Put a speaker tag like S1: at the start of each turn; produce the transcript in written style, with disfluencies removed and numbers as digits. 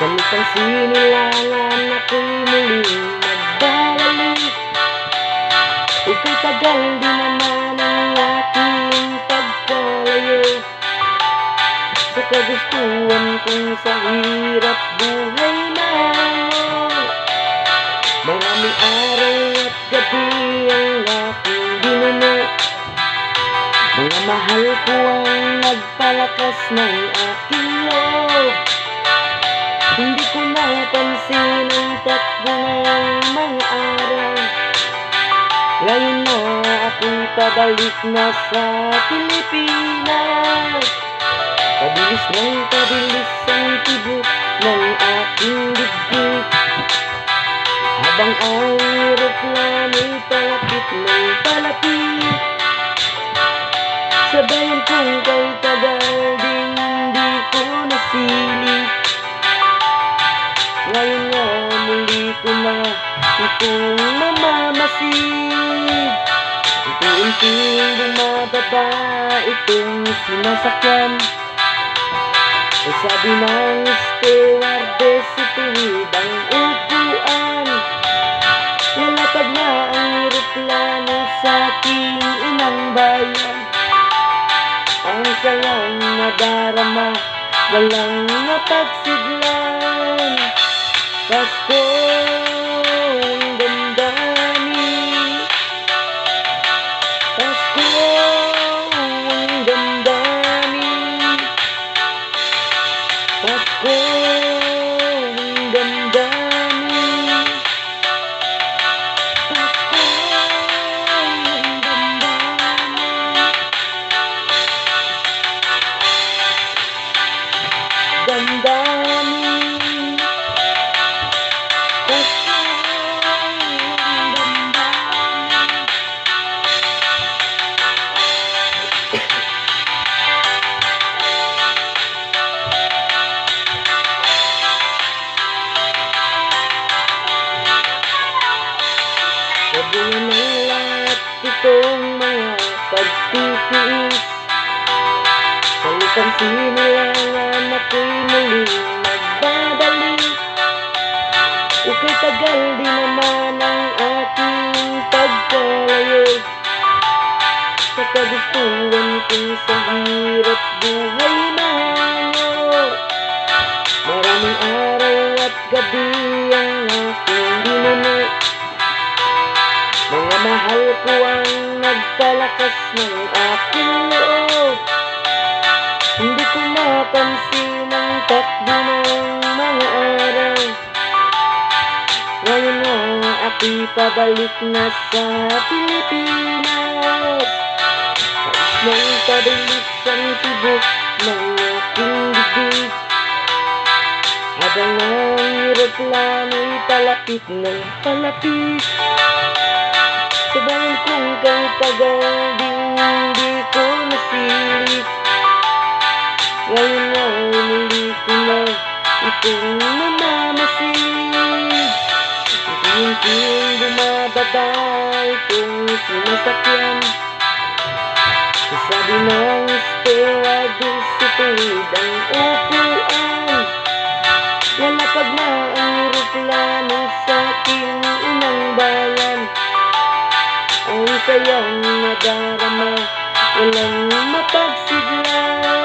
S1: Sa lupang sinilangan ako'y muling nagbabalik. Ika'y tagal di naman ang aking pagkalayo sa kagustuhan kong sa hirap buhay na. Maraming araw at gabi ang aking binuno. Mga mahal ko ang nagpalakas ng aking loob. Hindi ko napansin ang takbo ng mga araw. Ngayon na ako'y pabalik na sa Pilipinas. Pabilis ng pabilis ang tibok ng aking dibdib, habang ang eroplano'y palapit ng palapit. Sabayan kong kay tagal din di ko nasilip. Ngayon nga muli ko na itong mamamasid. Unti-unting bumababa itong sinasakyan. Ay sabi ng stewardess, ituwid ang upuan. Lalapag na ang eroplano sa aking inang bayan. Ang sayang nadarama, walang napagsiglan. Paskong damdamin, Paskong damdamin, Paskong damdamin, Paskong damdamin, damdamin. Sabihin ng lahat itong mga pagtitiis. Sa lupang sinilangan ako'y muling nagbabalik. Ika'y tagal di naman ang aking pagkalayo sa kagustuhan kong sa hirap buhay na. Maraming araw at gabi ang aking binuno. Mga mahal ko ang nagpalakas ng aking loob. Hindi ko napansin ang takbo ng mga araw. Ngayon na ako'y pabalik na sa Pilipinas. Nang pabilis ang tibok ng aking dibdib, habang ang eroplano'y palapit ng palapit. Sabayan kong kay tagal din di ko nasilip. Ngayon nga muli ko na itong mamamasid. Unti-unting bumababa itong sinasakyan. Sabi ng stewardess, ituwid ang upuan. Lalapag na ang eroplano sa aking inang bayan. Ang sayang nadarama, walang mapagsiglan.